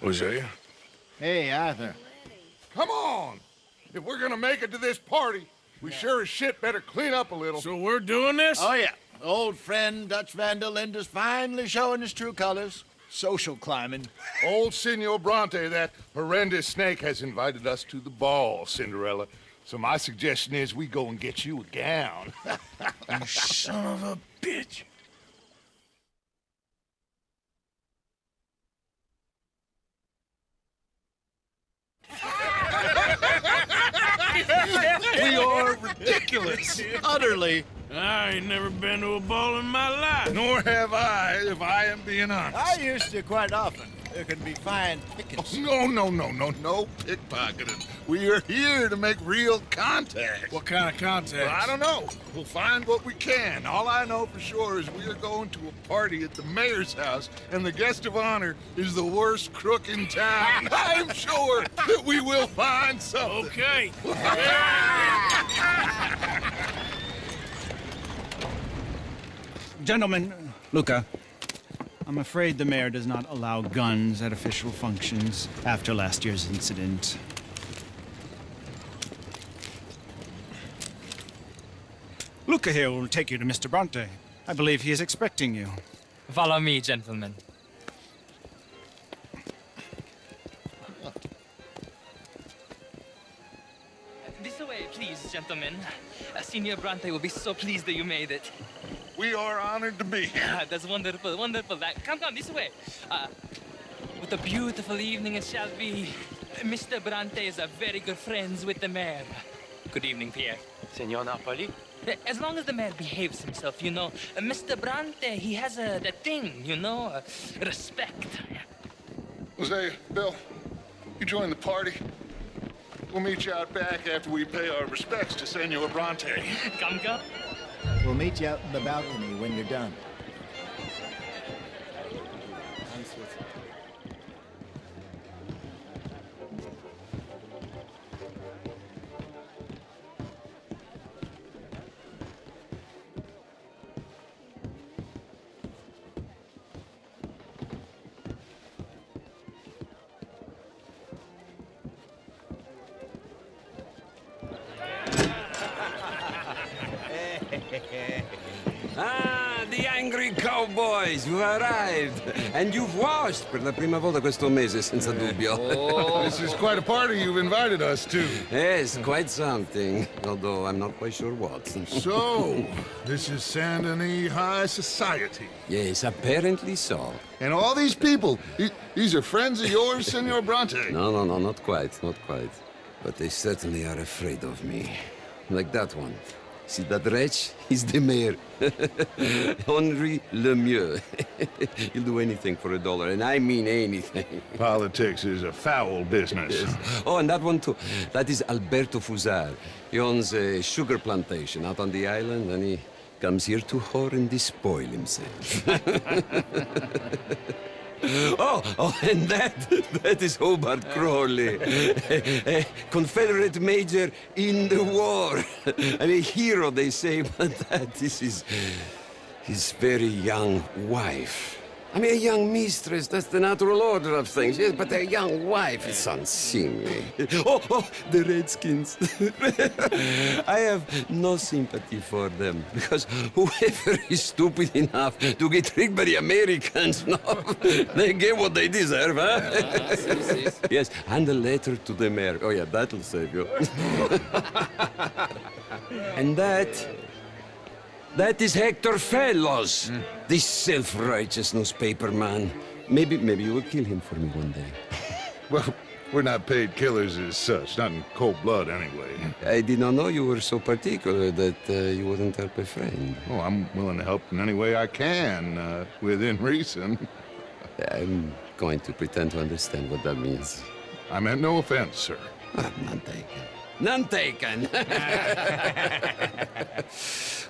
Hosea? Hey, Arthur. Come on! If we're gonna make it to this party, we sure as shit better clean up a little. So we're doing this? Oh, yeah. Old friend Dutch Van der Linde's finally showing his true colors. Social climbing. Old Senor Bronte, that horrendous snake, has invited us to the ball, Cinderella. So my suggestion is we go and get you a gown. You son of a bitch. We are ridiculous. Utterly. I ain't never been to a ball in my life. Nor have I, if I am being honest. I used to quite often. There can be fine pickings. No pickpocketing. We are here to make real contact. What kind of contact? Well, I don't know. We'll find what we can. All I know for sure is we are going to a party at the mayor's house, and the guest of honor is the worst crook in town. I'm sure that we will find something. Okay. Gentlemen, Luca, I'm afraid the mayor does not allow guns at official functions after last year's incident. Luca here will take you to Mr. Bronte. I believe he is expecting you. Follow me, gentlemen. This way, please, gentlemen. Senior Bronte will be so pleased that you made it. We are honored to be here. That's wonderful, wonderful. Come, this way. What a beautiful evening it shall be. Mr. Bronte is a very good friends with the mayor. Good evening, Pierre. Senor Napoli? As long as the mayor behaves himself, you know. Mr. Bronte, he has that thing, you know, respect. Jose, Bill, you join the party. We'll meet you out back after we pay our respects to Senor Bronte. Come. We'll meet you out in the balcony when you're done. Ah, the angry cowboys, you've arrived. And you've washed per la prima volta questo mese, senza dubbio. This is quite a party you've invited us to. Yes, quite something. Although I'm not quite sure what. So, this is Saint Denis High Society. Yes, apparently so. And all these people, these are friends of yours, Senor Bronte? No, not quite, not quite. But they certainly are afraid of me. Like that one. See that wretch? He's the mayor. Henri Lemieux. He'll do anything for $1, and I mean anything. Politics is a foul business. Yes. Oh, and that one too. That is Alberto Fusar. He owns a sugar plantation out on the island, and he comes here to whore and despoil himself. Oh, and that is Hobart Crawley, a Confederate major in the war. I mean, hero, they say, but that is his very young wife. I mean, a young mistress, that's the natural order of things, yes, but a young wife is unseemly. Oh, the Redskins. I have no sympathy for them, because whoever is stupid enough to get tricked by the Americans, no, they get what they deserve, huh? Yes, and a letter to the mayor. Oh, yeah, that'll save you. And that is Hector Fellows, this self-righteous newspaper man. Maybe you will kill him for me one day. Well, we're not paid killers as such, not in cold blood anyway. I did not know you were so particular that you wouldn't help a friend. Oh, I'm willing to help in any way I can, within reason. I'm going to pretend to understand what that means. I meant no offense, sir. None taken. None taken!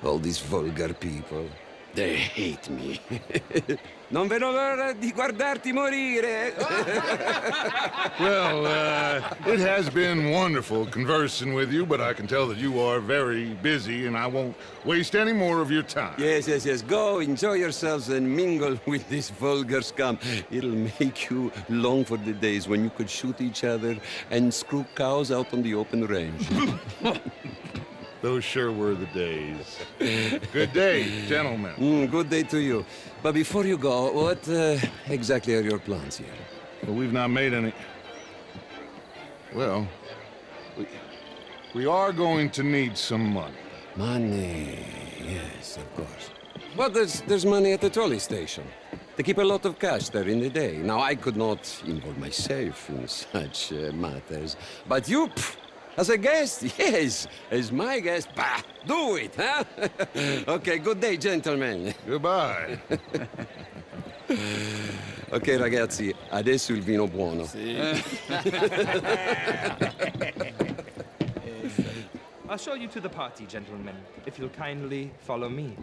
All these vulgar people. They hate me. Non vedo l'ora di guardarti morire. Well, it has been wonderful conversing with you, but I can tell that you are very busy, and I won't waste any more of your time. Yes, yes, yes. Go, enjoy yourselves and mingle with this vulgar scum. It'll make you long for the days when you could shoot each other and screw cows out on the open range. Those sure were the days. Good day, gentlemen. Good day to you. But before you go, what exactly are your plans here? Well, we've not made any... Well, we are going to need some money. Money, yes, of course. Well, there's money at the trolley station. They keep a lot of cash there in the day. Now, I could not involve myself in such matters. But you, as a guest, yes, as my guest, bah, do it, huh? Okay, good day, gentlemen. Goodbye. Ok, ragazzi, adesso il vino buono. I'll show you to the party, gentlemen, if you'll kindly follow me.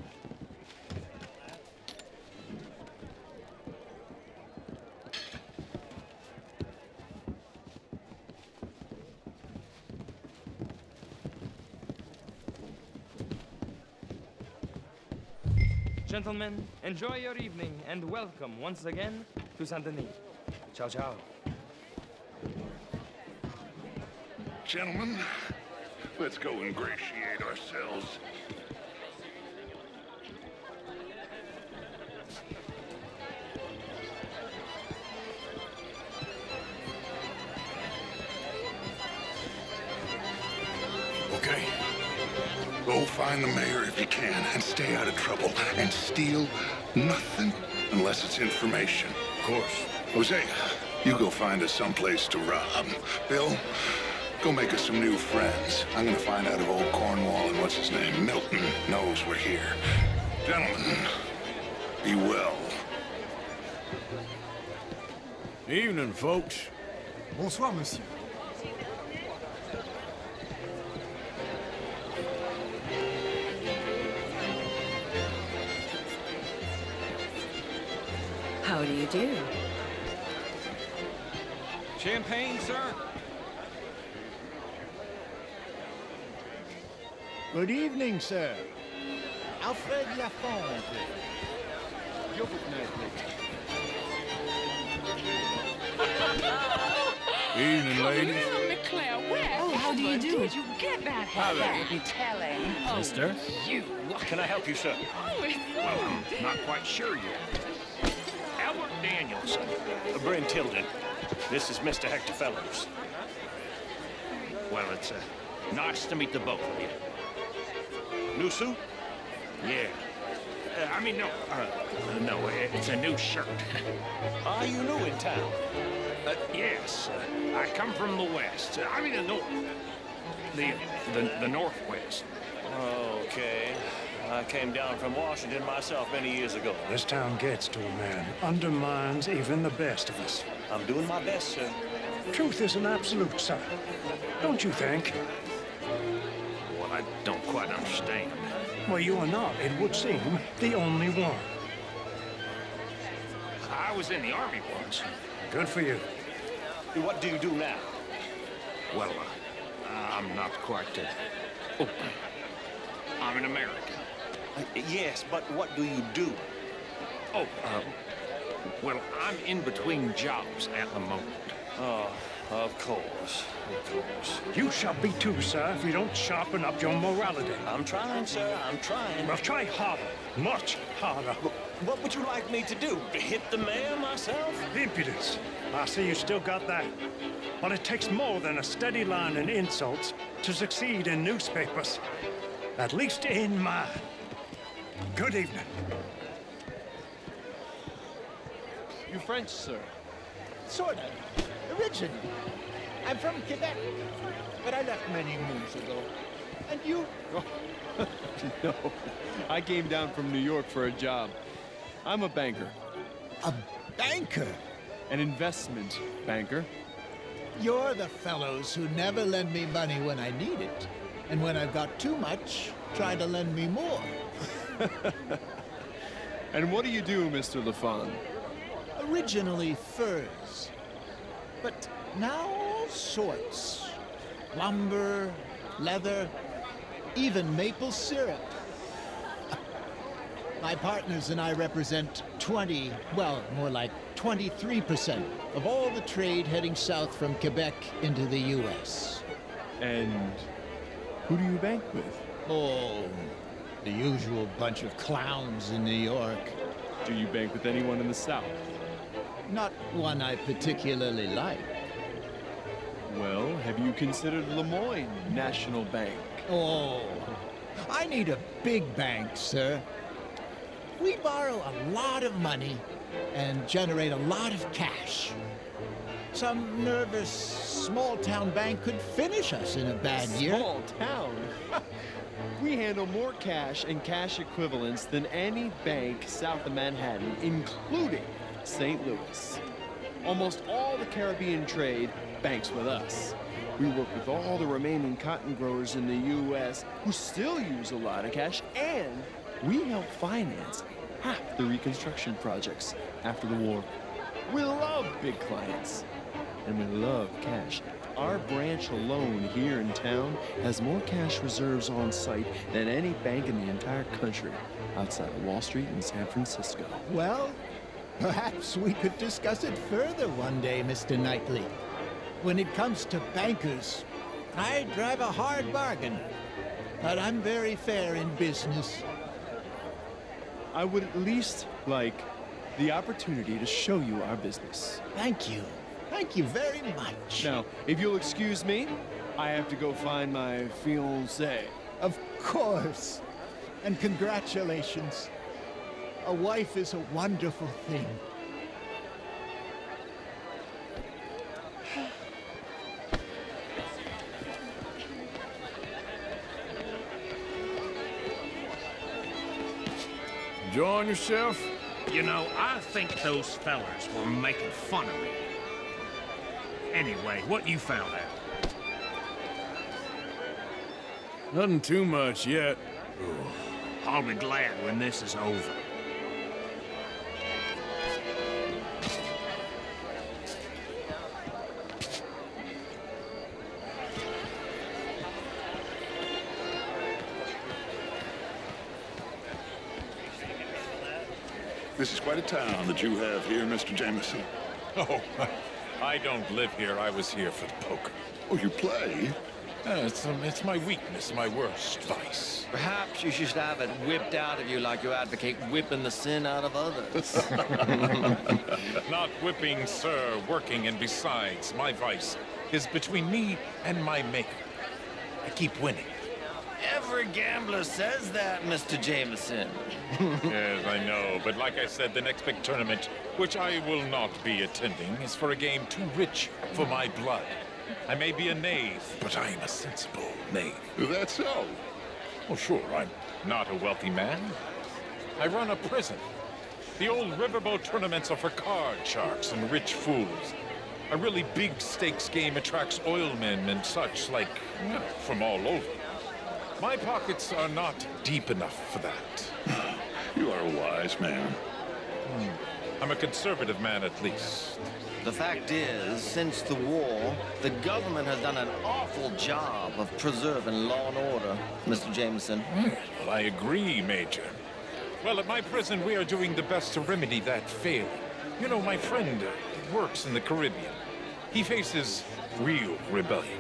Gentlemen, enjoy your evening and welcome once again to Saint Denis. Ciao, ciao. Gentlemen, let's go ingratiate ourselves. Okay. Go find the mayor if you can and stay out of trouble and steal nothing unless it's information. Of course. Jose, you go find us someplace to rob. Bill, go make us some new friends. I'm gonna find out if old Cornwall and what's his name, Milton, knows we're here. Gentlemen, be well. Evening, folks. Bonsoir, monsieur. How do you do? Champagne, sir? Good evening, sir. Alfred Lafonte. Evening, ladies. McClare, where? Oh, how do you do? Did you get that hat? That would be telling. Mister? You. Can I help you, sir? Oh, it's I'm not quite sure yet. Albert Daniels. Bryn Tilden. This is Mr. Hector Fellows. Well, it's nice to meet the both of you. New suit? Yeah. No, it's a new shirt. Are you new in town? Yes. I come from the west. The north. The northwest. Okay. I came down from Washington myself many years ago. This town gets to a man, undermines even the best of us. I'm doing my best, sir. Truth is an absolute, sir. Don't you think? Well, I don't quite understand. Well, you are not, it would seem, the only one. I was in the army once. Good for you. What do you do now? Well, I'm not quite... I'm an American. Yes, but what do you do? Well, I'm in between jobs at the moment. Oh, of course. Of course. You shall be too, sir, if you don't sharpen up your morality. I'm trying, sir. I'm trying. Well, try harder. Much harder. What would you like me to do? Hit the mayor myself? Impudence. I see you still got that. But it takes more than a steady line in insults to succeed in newspapers. At least in mine. Good evening. You French, sir? Sort of. Originally. I'm from Quebec, but I left many moons ago. And you? No, I came down from New York for a job. I'm a banker. A banker? An investment banker. You're the fellows who never lend me money when I need it. And when I've got too much, try to lend me more. And what do you do, Mr. LaFawn? Originally furs, but now all sorts. Lumber, leather, even maple syrup. My partners and I represent 20, well, more like 23% of all the trade heading south from Quebec into the U.S. And who do you bank with? Oh, the usual bunch of clowns in New York. Do you bank with anyone in the South? Not one I particularly like. Well, have you considered Lemoyne National Bank? Oh, I need a big bank, sir. We borrow a lot of money and generate a lot of cash. Some nervous small-town bank could finish us in a bad year. Small town? We handle more cash and cash equivalents than any bank south of Manhattan, including St. Louis. Almost all the Caribbean trade banks with us. We work with all the remaining cotton growers in the U.S. who still use a lot of cash, and we help finance half the reconstruction projects after the war. We love big clients, and we love cash. Our branch alone here in town has more cash reserves on site than any bank in the entire country outside of Wall Street and San Francisco. Well, perhaps we could discuss it further one day, Mr. Knightley. When it comes to bankers, I drive a hard bargain, but I'm very fair in business. I would at least like the opportunity to show you our business. Thank you. Thank you very much. Now, if you'll excuse me, I have to go find my fiancée. Of course. And congratulations. A wife is a wonderful thing. Enjoying yourself? You know, I think those fellers were making fun of me. Anyway, what you found out? Nothing too much yet. I'll be glad when this is over. This is quite a town that you have here, Mr. Jameson. Oh, I don't live here. I was here for the poker. Oh, you play? It's my weakness, my worst vice. Perhaps you should have it whipped out of you like you advocate whipping the sin out of others. Not whipping, sir, working, and besides, my vice is between me and my maker. I keep winning. Every gambler says that, Mr. Jameson. Yes, I know, but like I said, the next big tournament, which I will not be attending, is for a game too rich for my blood. I may be a knave, but I am a sensible knave. That's so. Oh, sure, I'm not a wealthy man. I run a prison. The old riverboat tournaments are for card sharks and rich fools. A really big stakes game attracts oilmen and such, like, from all over. My pockets are not deep enough for that. You are a wise man. I'm a conservative man, at least. The fact is, since the war, the government has done an awful job of preserving law and order, Mr. Jameson. Well, I agree, Major. Well, at my prison, we are doing the best to remedy that failing. You know, my friend works in the Caribbean. He faces real rebellion.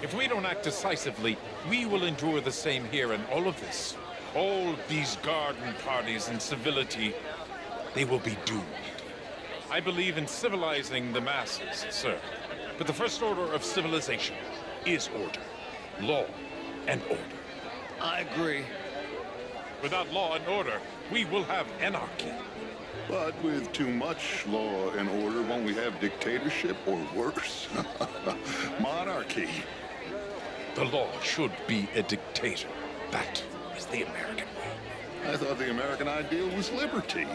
If we don't act decisively, we will endure the same here, and all of this, all these garden parties and civility, they will be doomed. I believe in civilizing the masses, sir. But the first order of civilization is order. Law and order. I agree. Without law and order, we will have anarchy. But with too much law and order, won't we have dictatorship or worse? Monarchy. The law should be a dictator. That is the American way. I thought the American ideal was liberty.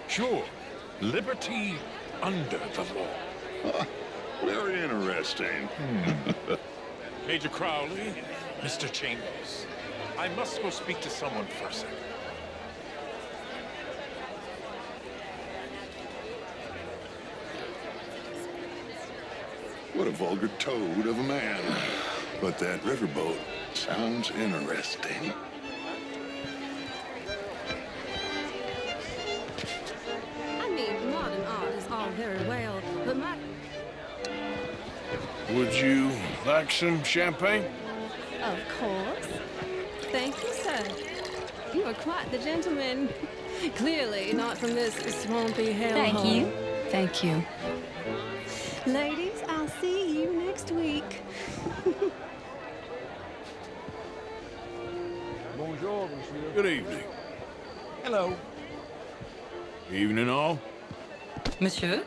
Sure. Liberty under the law. Very interesting. Major Crowley, Mr. Chambers, I must go speak to someone for a second. What a vulgar toad of a man. But that riverboat sounds interesting. I mean, modern art is all very well, but my... Would you like some champagne? Of course. Thank you, sir. You are quite the gentleman. Clearly not from this swampy hellhole. Thank you. Thank you. Ladies, I'll see you next week. Good evening. Hello. Evening all. Monsieur?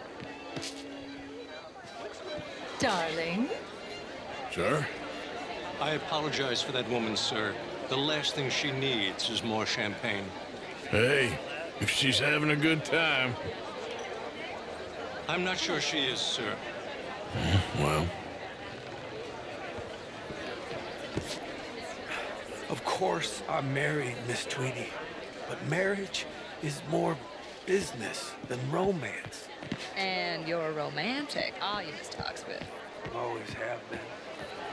Darling. Sir? I apologize for that woman, sir. The last thing she needs is more champagne. Hey, if she's having a good time. I'm not sure she is, sir. Well. Of course, I'm married, Miss Tweedy. But marriage is more business than romance. And you're romantic. Oh, you Miss Toxford. Always have been.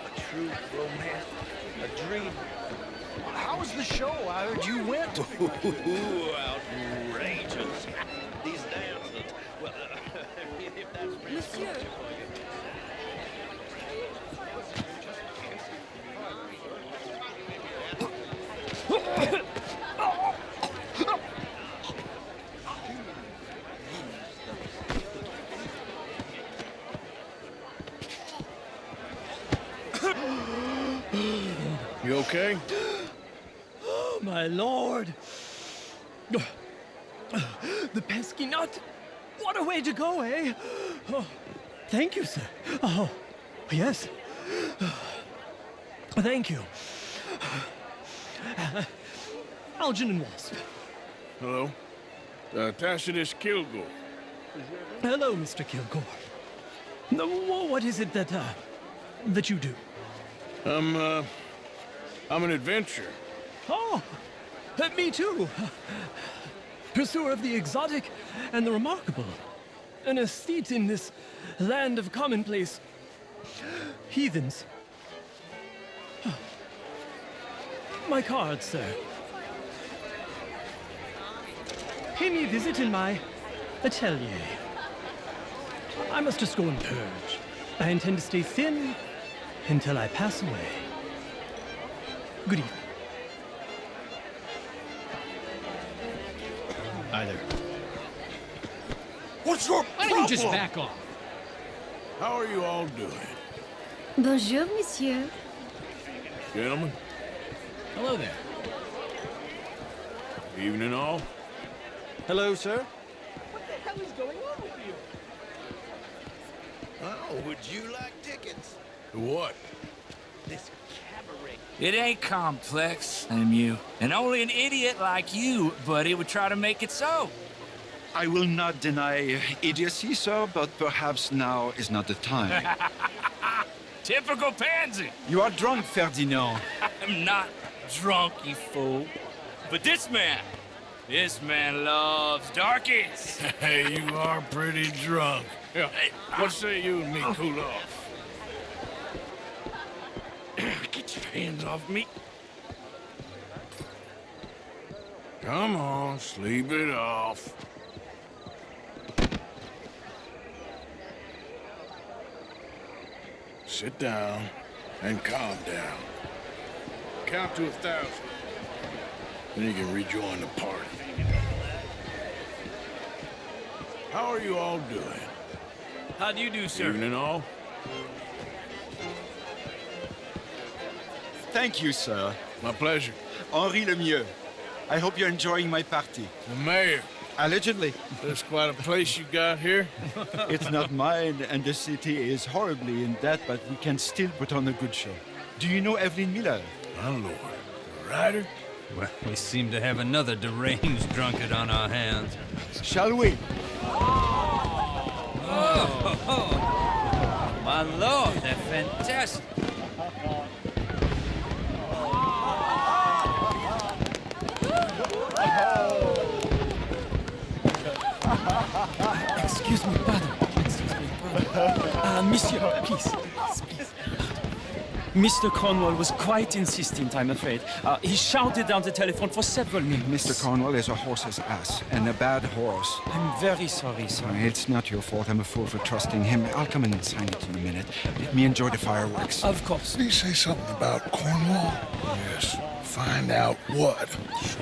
A true romance, a dream. How was the show? I heard you went. Ooh, outrageous. These dancers. Well, if that's really Monsieur. You okay? Oh, my lord. The pesky nut. What a way to go, eh? Oh, thank you, sir. Oh, yes. Thank you. Algernon Wasp. Hello. Tacitus Kilgore. Hello, Mr. Kilgore. No, what is it that you do? I'm an adventurer. Oh, me too. Pursuer of the exotic and the remarkable. An aesthete in this land of commonplace heathens. My card, sir. Pay me a visit in my atelier. I must just go and purge. I intend to stay thin until I pass away. Good evening. Either. What's your Why don't you just back off? How are you all doing? Bonjour, monsieur. Gentlemen? Hello there. Evening all. Hello, sir. What the hell is going on with you? Oh, would you like tickets? To what? This cabaret. It ain't complex, MU. And only an idiot like you, buddy, would try to make it so. I will not deny idiocy, sir, but perhaps now is not the time. Typical pansy. You are drunk, Ferdinand. I'm not drunk, you fool. But this man loves darkies. Hey, you are pretty drunk. Yeah. What say you and me cool off? Get your hands off me. Come on, sleep it off. Sit down and calm down. Count to 1,000. Then you can rejoin the party. How are you all doing? How do you do, sir? Evening all. Thank you, sir. My pleasure. Henri Lemieux. I hope you're enjoying my party. The mayor. Allegedly. That's quite a place you got here. It's not mine, and the city is horribly in debt, but we can still put on a good show. Do you know Evelyn Miller? My lord. The writer? Well, we seem to have another deranged drunkard on our hands. Shall we? Oh, my lord, they're fantastic. Excuse me, pardon. Excuse me, pardon. Monsieur, please. Mr. Cornwall was quite insistent, I'm afraid. He shouted down the telephone for several minutes. Mr. Cornwall is a horse's ass, and a bad horse. I'm very sorry, sir. It's not your fault. I'm a fool for trusting him. I'll come in and sign it in a minute. Let me enjoy the fireworks. Of course. Did he say something about Cornwall? Yes. Find out what. Sure.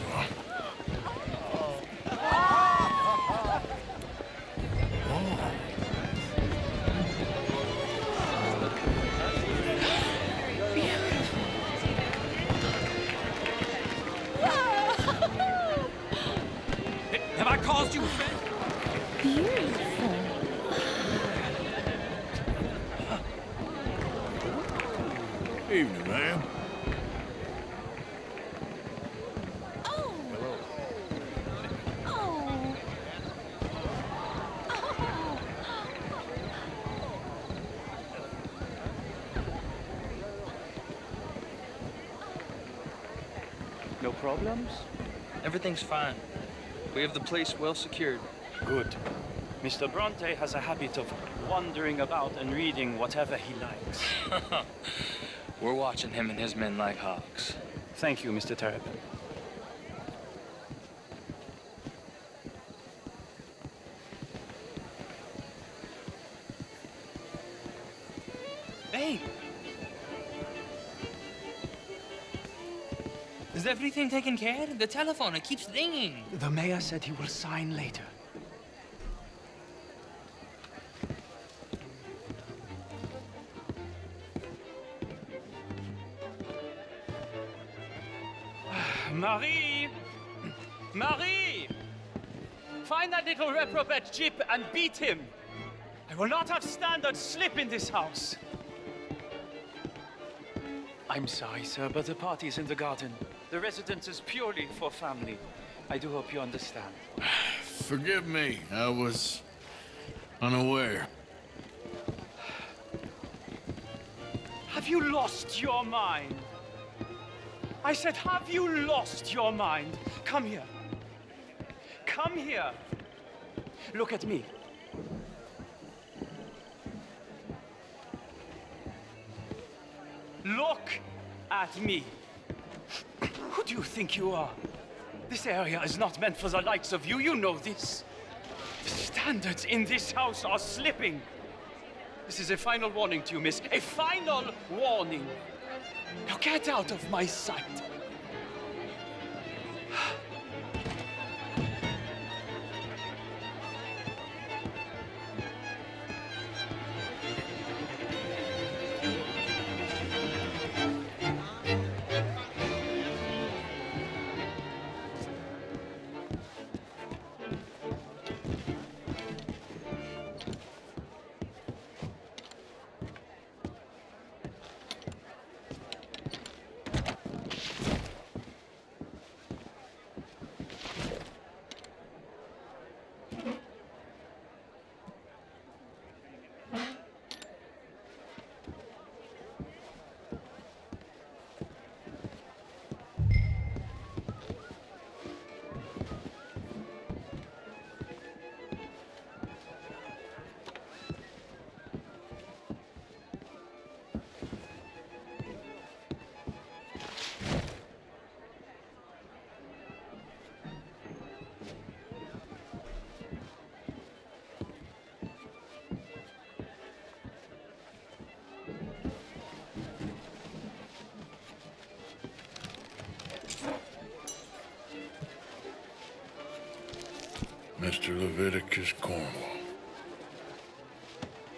Have I caused you offense? Beautiful. Evening, ma'am. No problems? Everything's fine. We have the place well secured. Good. Mr. Bronte has a habit of wandering about and reading whatever he likes. We're watching him and his men like hawks. Thank you, Mr. Terrapin. Hey! Is everything taken care of? The telephone, it keeps ringing. The mayor said he will sign later. Marie! Marie! Find that little reprobate Jip and beat him. I will not have standards slip in this house. I'm sorry, sir, but the party's in the garden. The residence is purely for family. I do hope you understand. Forgive me. I was unaware. Have you lost your mind? I said, have you lost your mind? Come here. Come here. Look at me. Look at me. Who do you think you are? This area is not meant for the likes of you. You know this. The standards in this house are slipping. This is a final warning to you, miss. A final warning. Now get out of my sight. Mr. Leviticus Cornwall.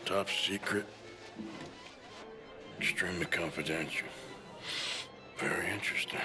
Top secret. Extremely confidential. Very interesting.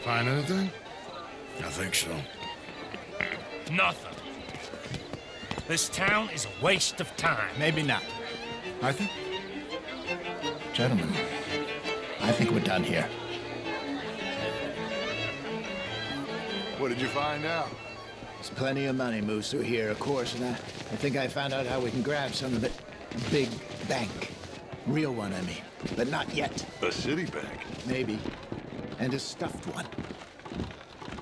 Find anything? I think so. Nothing. This town is a waste of time. Maybe not. Arthur? Gentlemen, I think we're done here. What did you find out? There's plenty of money moves through here, of course, and I think I found out how we can grab some of it. A big bank. Real one, I mean. But not yet. A city bank? Maybe. And a stuffed one.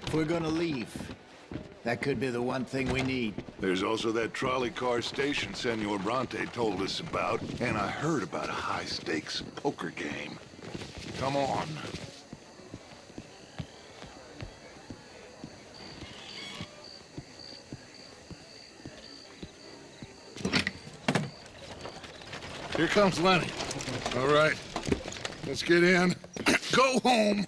If we're gonna leave, that could be the one thing we need. There's also that trolley car station Senor Bronte told us about, and I heard about a high-stakes poker game. Come on. Here comes Lenny. All right, let's get in. Go home.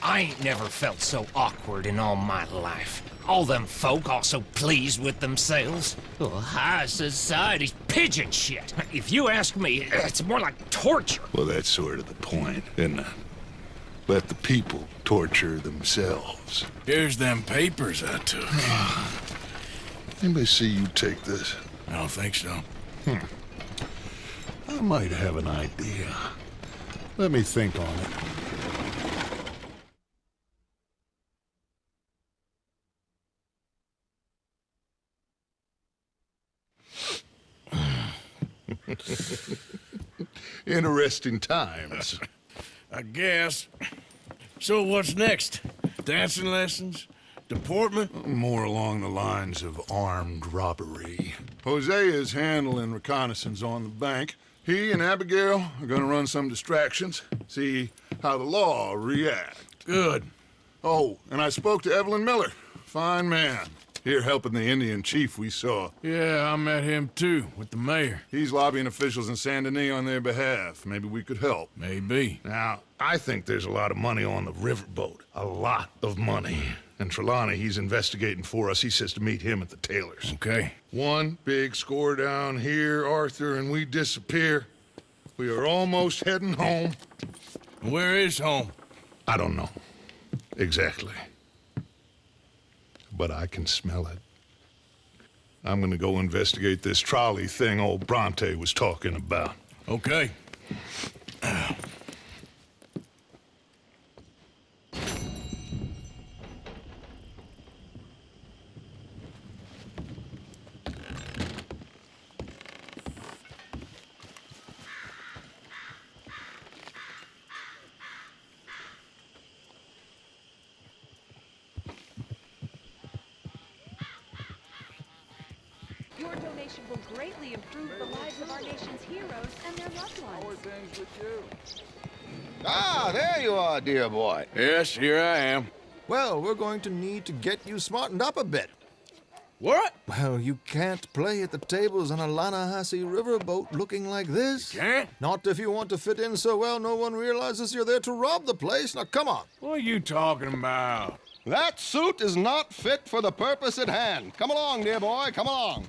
I ain't never felt so awkward in all my life. All them folk all so pleased with themselves. Oh, high society's pigeon shit. If you ask me, it's more like torture. Well, that's sort of the point, isn't it? Let the people torture themselves. Here's them papers I took. Anybody see you take this? I don't think so. I might have an idea. Let me think on it. Interesting times. I guess. So what's next? Dancing lessons? Deportment? More along the lines of armed robbery. Hosea is handling reconnaissance on the bank. He and Abigail are gonna run some distractions, see how the law react. Good. Oh, and I spoke to Evelyn Miller. Fine man. Here helping the Indian chief we saw. Yeah, I met him too, with the mayor. He's lobbying officials in Saint Denis on their behalf. Maybe we could help. Maybe. Now, I think there's a lot of money on the riverboat. A lot of money. And Trelawney, he's investigating for us. He says to meet him at the Taylor's. Okay. One big score down here, Arthur, and we disappear. We are almost heading home. Where is home? I don't know. Exactly. But I can smell it. I'm gonna go investigate this trolley thing old Bronte was talking about. Okay. Your donation will greatly improve the lives of our nation's heroes and their loved ones. How are things with you? Ah, there you are, dear boy. Yes, here I am. Well, we're going to need to get you smartened up a bit. What? Well, you can't play at the tables on a Lannahechee riverboat looking like this. Can't? Not if you want to fit in so well no one realizes you're there to rob the place. Now, come on. What are you talking about? That suit is not fit for the purpose at hand. Come along, dear boy, come along.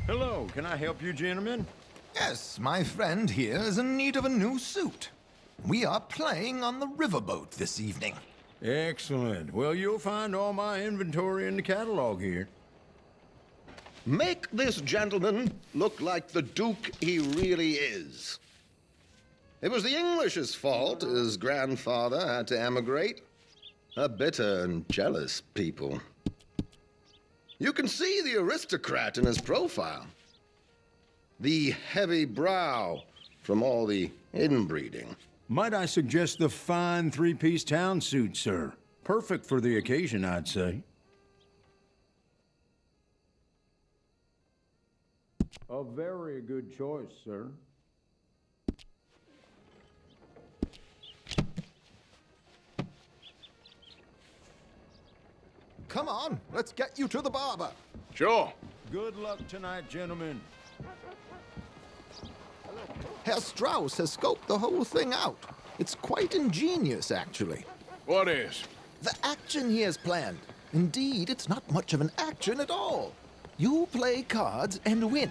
Hello, can I help you, gentlemen? Yes, my friend here is in need of a new suit. We are playing on the riverboat this evening. Excellent. Well, you'll find all my inventory in the catalog here. Make this gentleman look like the Duke he really is. It was the English's fault his grandfather had to emigrate. A bitter and jealous people. You can see the aristocrat in his profile. The heavy brow from all the inbreeding. Might I suggest the fine three-piece town suit, sir? Perfect for the occasion, I'd say. A very good choice, sir. Come on, let's get you to the barber. Sure. Good luck tonight, gentlemen. Herr Strauss has scoped the whole thing out. It's quite ingenious, actually. What is? The action he has planned. Indeed, it's not much of an action at all. You play cards and win.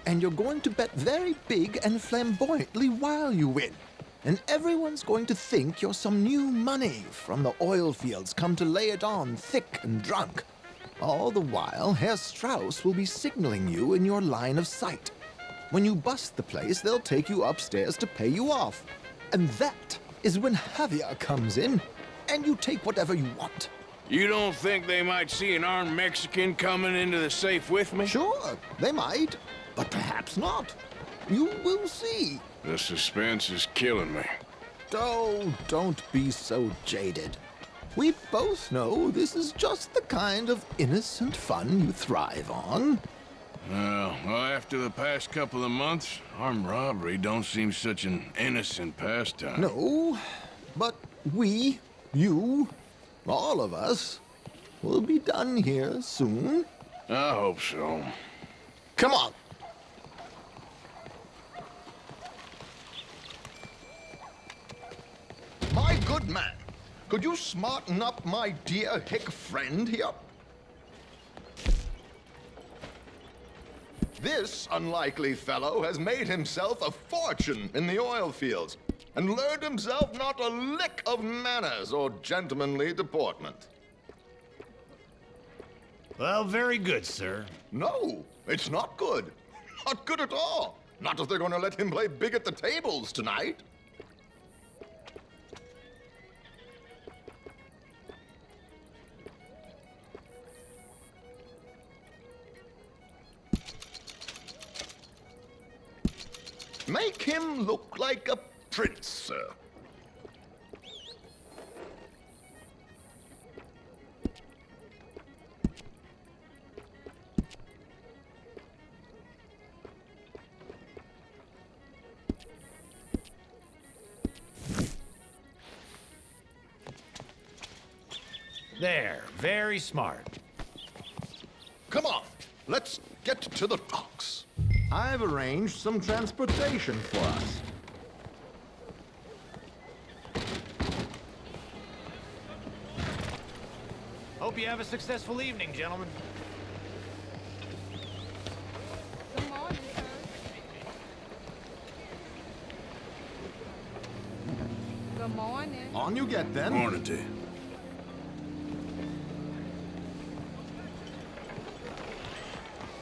and you're going to bet very big and flamboyantly while you win. And everyone's going to think you're some new money from the oil fields come to lay it on thick and drunk. All the while, Herr Strauss will be signaling you in your line of sight. When you bust the place, they'll take you upstairs to pay you off. And that is when Javier comes in, and you take whatever you want. You don't think they might see an armed Mexican coming into the safe with me? Sure, they might, but perhaps not. You will see. The suspense is killing me. Oh, don't be so jaded. We both know this is just the kind of innocent fun you thrive on. Well, after the past couple of months, armed robbery don't seem such an innocent pastime. No, but we, you, all of us, will be done here soon. I hope so. Come on. My good man, could you smarten up my dear hick friend here? This unlikely fellow has made himself a fortune in the oil fields and learned himself not a lick of manners or gentlemanly deportment. Well, very good, sir. No, it's not good. Not good at all. Not if they're going to let him play big at the tables tonight. Make him look like a prince, sir. There, very smart. Come on, let's get to the docks. I've arranged some transportation for us. Hope you have a successful evening, gentlemen. Good morning, sir. Good morning. On you get, then. Morning to you.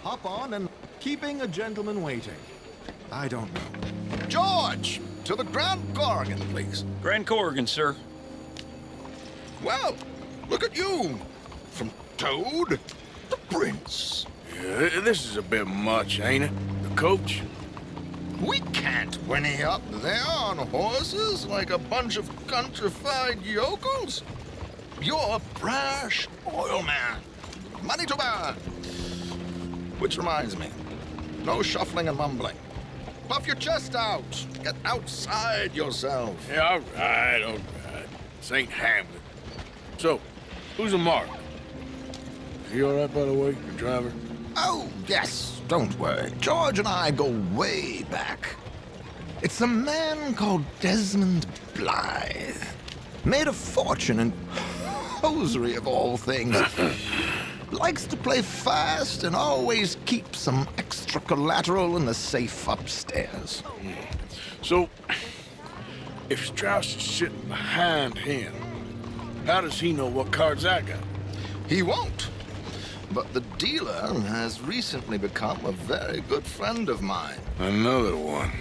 Hop on and keeping a gentleman waiting. I don't know. George! To the Grand Corrigan, please. Grand Corrigan, sir. Well, look at you. From Toad to Prince. Yeah, this is a bit much, ain't it? The coach? We can't whinny up there on horses like a bunch of countrified yokels. You're a brash oil man. Money to burn. Which reminds me, no shuffling and mumbling. Puff your chest out. Get outside yourself. Yeah, all right. This ain't Hamlet. So, who's a mark? He all right, by the way, your driver? Oh, yes, don't worry. George and I go way back. It's a man called Desmond Blythe. Made a fortune in hosiery of all things. Likes to play fast and always keep some extra collateral in the safe upstairs. So, if Strauss is sitting behind him, how does he know what cards I got? He won't. But the dealer has recently become a very good friend of mine. Another one.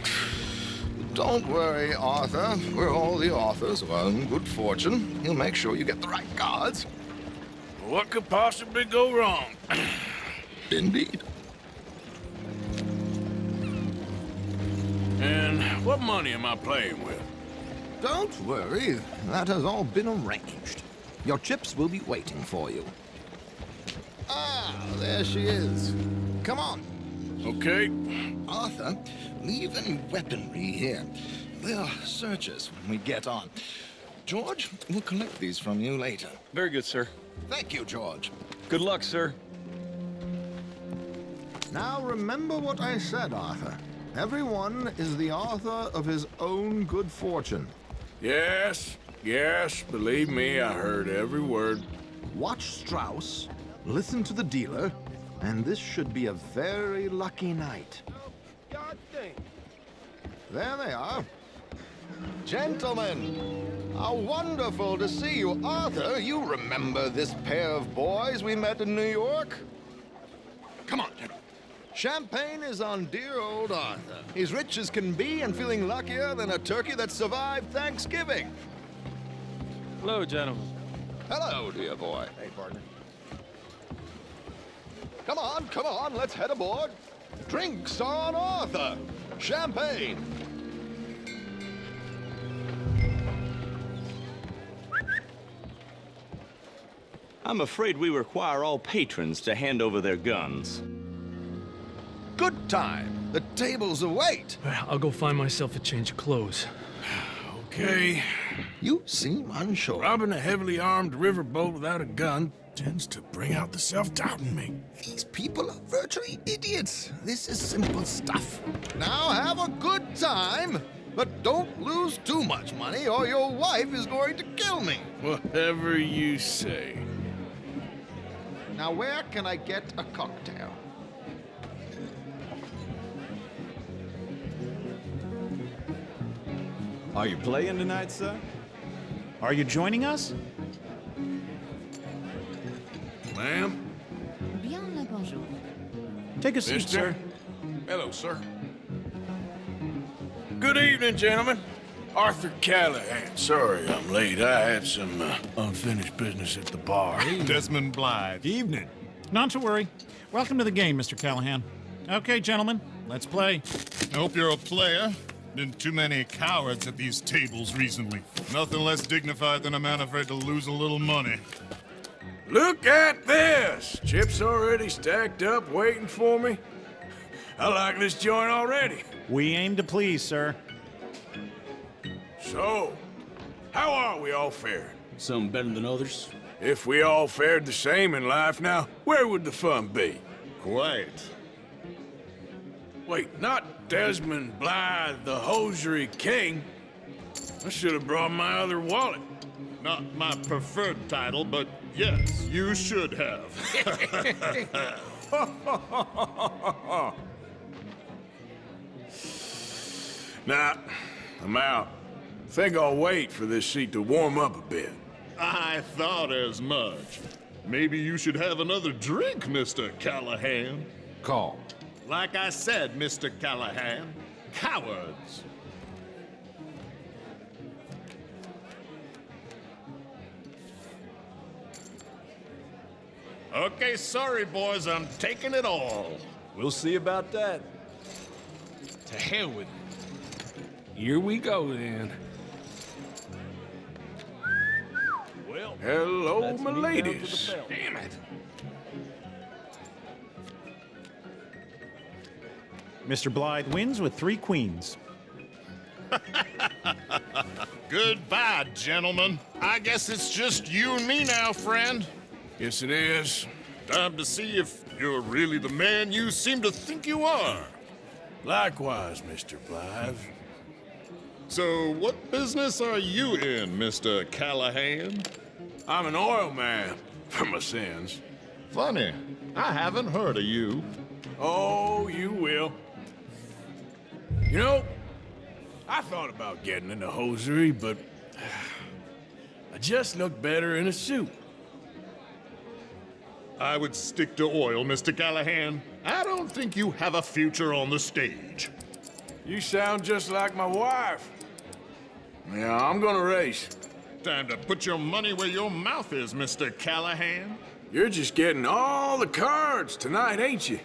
Don't worry, Arthur. We're all the authors of our own good fortune. He'll make sure you get the right cards. What could possibly go wrong? Indeed. And what money am I playing with? Don't worry. That has all been arranged. Your chips will be waiting for you. Ah, there she is. Come on. Okay. Arthur, leave any weaponry here. They'll search us when we get on. George, we'll collect these from you later. Very good, sir. Thank you, George. Good luck, sir. Now remember what I said, Arthur. Everyone is the author of his own good fortune. Yes, believe me, I heard every word. Watch Strauss, listen to the dealer, and this should be a very lucky night. There they are. Gentlemen, how wonderful to see you. Arthur, you remember this pair of boys we met in New York? Come on, gentlemen. Champagne is on dear old Arthur. He's rich as can be and feeling luckier than a turkey that survived Thanksgiving. Hello, gentlemen. Hello, dear boy. Hey, partner. Come on, let's head aboard. Drinks are on Arthur. Champagne. I'm afraid we require all patrons to hand over their guns. Good time. The tables await. I'll go find myself a change of clothes. Okay. You seem unsure. Robbing a heavily armed riverboat without a gun tends to bring out the self-doubt in me. These people are virtually idiots. This is simple stuff. Now have a good time, but don't lose too much money or your wife is going to kill me. Whatever you say. Now where can I get a cocktail? Are you playing tonight, sir? Are you joining us? Ma'am? Bien le bonjour. Take a seat, Mister? sir. Hello, sir. Good evening, gentlemen. Arthur Callahan. Sorry I'm late. I had some unfinished business at the bar. Desmond Blythe. Evening. Not to worry. Welcome to the game, Mr. Callahan. Okay, gentlemen, let's play. I hope you're a player. Been too many cowards at these tables recently. Nothing less dignified than a man afraid to lose a little money. Look at this! Chips already stacked up, waiting for me. I like this joint already. We aim to please, sir. So, how are we all faring? Some better than others. If we all fared the same in life now, where would the fun be? Quiet. Wait, not Desmond Blythe, the hosiery king. I should have brought my other wallet. Not my preferred title, but yes, you should have. Nah, I'm out. Think I'll wait for this seat to warm up a bit. I thought as much. Maybe you should have another drink, Mr. Callahan. Call. Like I said, Mr. Callahan, cowards. Okay, sorry, boys, I'm taking it all. We'll see about that. To hell with it. Here we go, then. Well, hello, my ladies. Damn it. Mr. Blythe wins with 3 queens. Goodbye, gentlemen. I guess it's just you and me now, friend. Yes, it is. Time to see if you're really the man you seem to think you are. Likewise, Mr. Blythe. So, what business are you in, Mr. Callahan? I'm an oil man, for my sins. Funny, I haven't heard of you. Oh, you will. You know, I thought about getting into hosiery, but I just look better in a suit. I would stick to oil, Mr. Callahan. I don't think you have a future on the stage. You sound just like my wife. Yeah, I'm gonna race. Time to put your money where your mouth is, Mr. Callahan. You're just getting all the cards tonight, ain't you?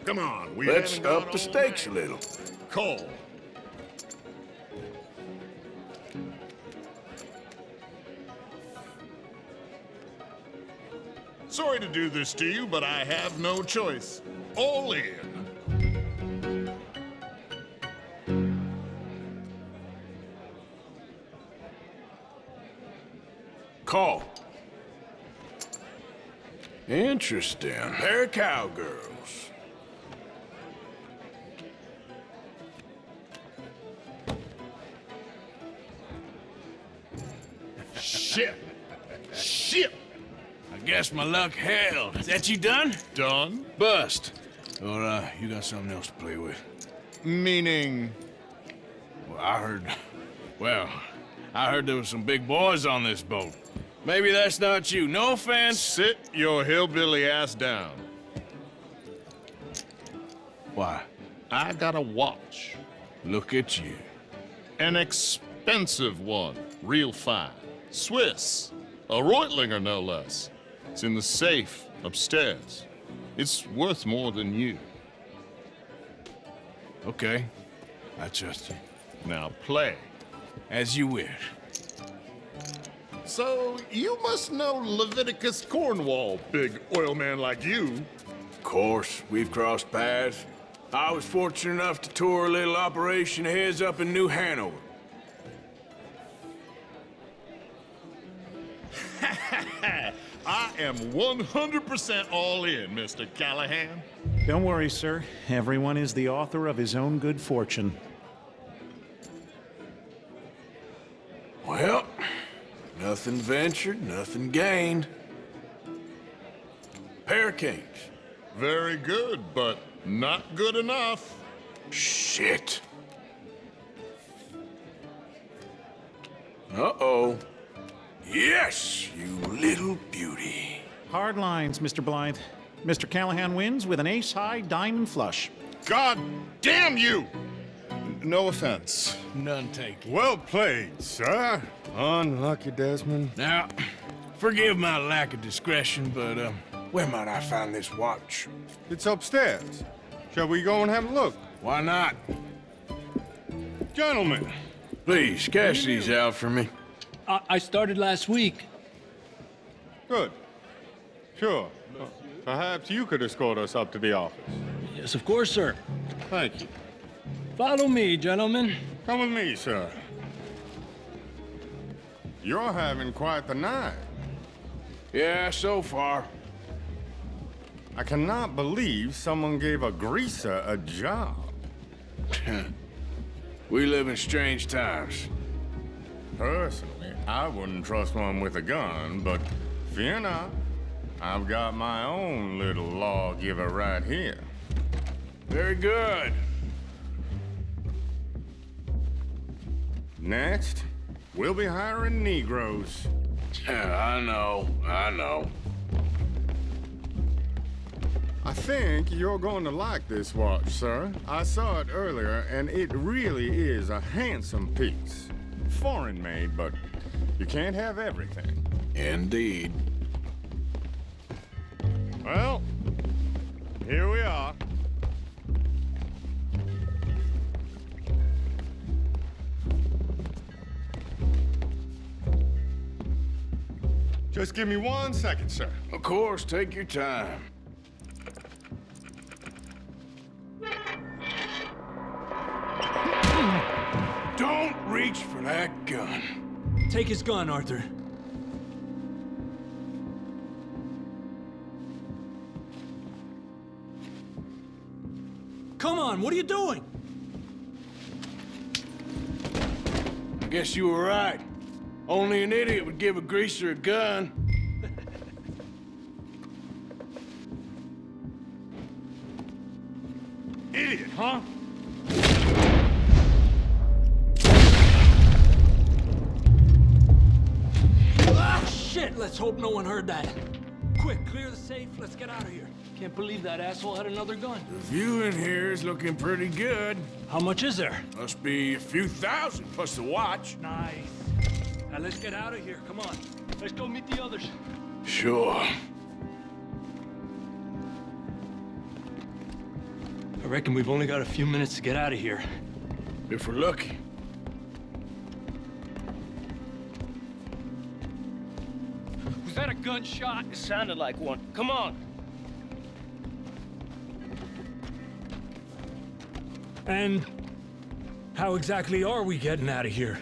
Come on, Let's up the stakes a little. Call. Sorry to do this to you, but I have no choice. All in. Call. Interesting. They're cowgirls. Shit! Shit! I guess my luck held. Is that you done? Done? Bust. Or, you got something else to play with? Meaning? Well, I heard there was some big boys on this boat. Maybe that's not you. No offense. Sit your hillbilly ass down. Why? I got a watch. Look at you. An expensive one. Real fine. Swiss. A Reutlinger, no less. It's in the safe upstairs. It's worth more than you. Okay. I trust you. Now play. As you wish. So, you must know Leviticus Cornwall, big oil man like you. Of course, we've crossed paths. I was fortunate enough to tour a little operation of his up in New Hanover. I am 100% all in, Mr. Callahan. Don't worry, sir. Everyone is the author of his own good fortune. Well, nothing ventured, nothing gained. Pair of kings. Very good, but not good enough. Shit. Uh-oh. Yes, you little beauty. Hard lines, Mr. Blythe. Mr. Callahan wins with an ace-high diamond flush. God damn you! No offense. None taken. Well played, sir. Unlucky, Desmond. Now, forgive my lack of discretion, but, where might I find this watch? It's upstairs. Shall we go and have a look? Why not? Gentlemen. Please, cash these out for me. I started last week. Good. Sure. Perhaps you could escort us up to the office. Yes, of course, sir. Thank you. Follow me, gentlemen. Come with me, sir. You're having quite the night. Yeah, so far. I cannot believe someone gave a greaser a job. We live in strange times. Personally, I wouldn't trust one with a gun, but fear not. I've got my own little lawgiver right here. Very good. Next, we'll be hiring Negroes. I know. I think you're going to like this watch, sir. I saw it earlier, and it really is a handsome piece. Foreign made, but you can't have everything. Indeed. Well, here we are. Just give me 1 second, sir. Of course, take your time. Don't reach for that gun. Take his gun, Arthur. Come on, what are you doing? I guess you were right. Only an idiot would give a greaser a gun. Idiot, huh? Ah, shit! Let's hope no one heard that. Quick, clear the safe. Let's get out of here. Can't believe that asshole had another gun. The view in here is looking pretty good. How much is there? Must be a few thousand plus the watch. Nice. Now let's get out of here. Come on. Let's go meet the others. Sure. I reckon we've only got a few minutes to get out of here. If we're lucky. Was that a gunshot? It sounded like one. Come on. And how exactly are we getting out of here?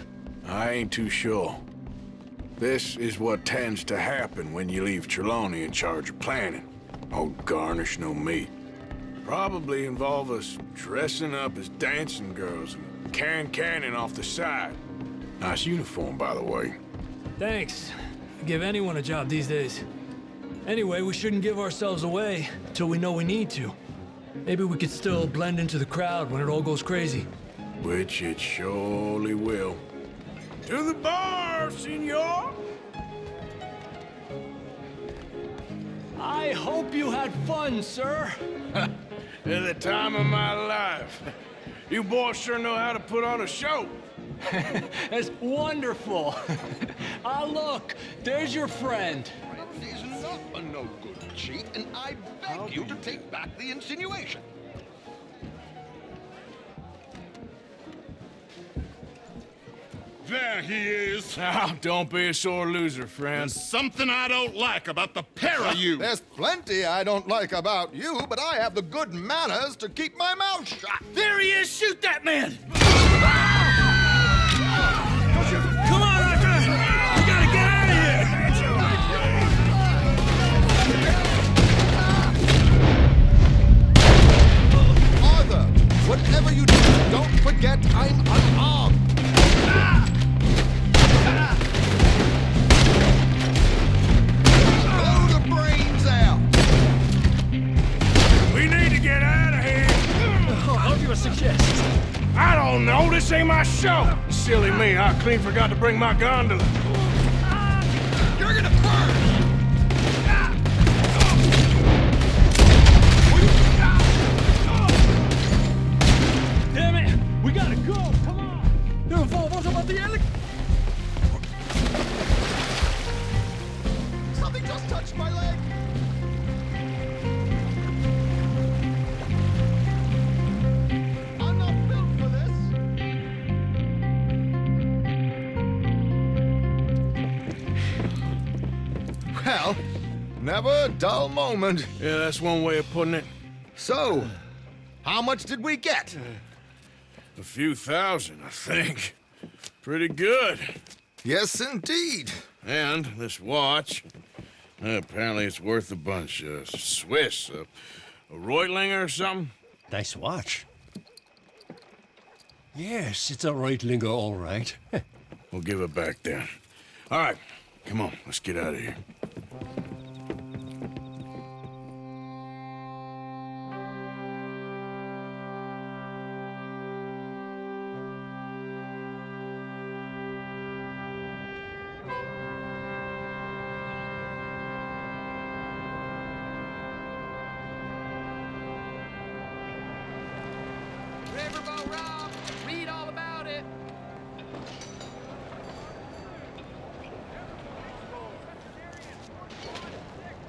I ain't too sure. This is what tends to happen when you leave Trelawney in charge of planning. No garnish, no meat. Probably involve us dressing up as dancing girls and carrying cannon off the side. Nice uniform, by the way. Thanks. Give anyone a job these days. Anyway, we shouldn't give ourselves away till we know we need to. Maybe we could still blend into the crowd when it all goes crazy. Which it surely will. To the bar, senor! I hope you had fun, sir. At the time of my life. You boys sure know how to put on a show. That's wonderful. Ah, look, there's your friend. He's not a no-good cheat, and I beg you to take back the insinuation. There he is. Now, don't be a sore loser, friend. There's something I don't like about the pair of you. There's plenty I don't like about you, but I have the good manners to keep my mouth shut. There he is! Shoot that man! Come on, Arthur! We gotta get out of here! Arthur, whatever you do, don't forget I'm unarmed. Blow the brains out. We need to get out of here. How do you suggest? I don't know. This ain't my show. Silly me. I clean forgot to bring my gondola. You're gonna burn. Damn it! We gotta go! Come on! What about the alley? Something just touched my leg. I'm not built for this. Well, never a dull moment. Yeah, that's one way of putting it. So, how much did we get? A few thousand, I think. Pretty good. Yes, indeed. And this watch, apparently it's worth a bunch. Swiss, a Reutlinger or something? Nice watch. Yes, it's a Reutlinger, all right. We'll give it back then. All right, come on, let's get out of here. Riverboat Rob, read all about it.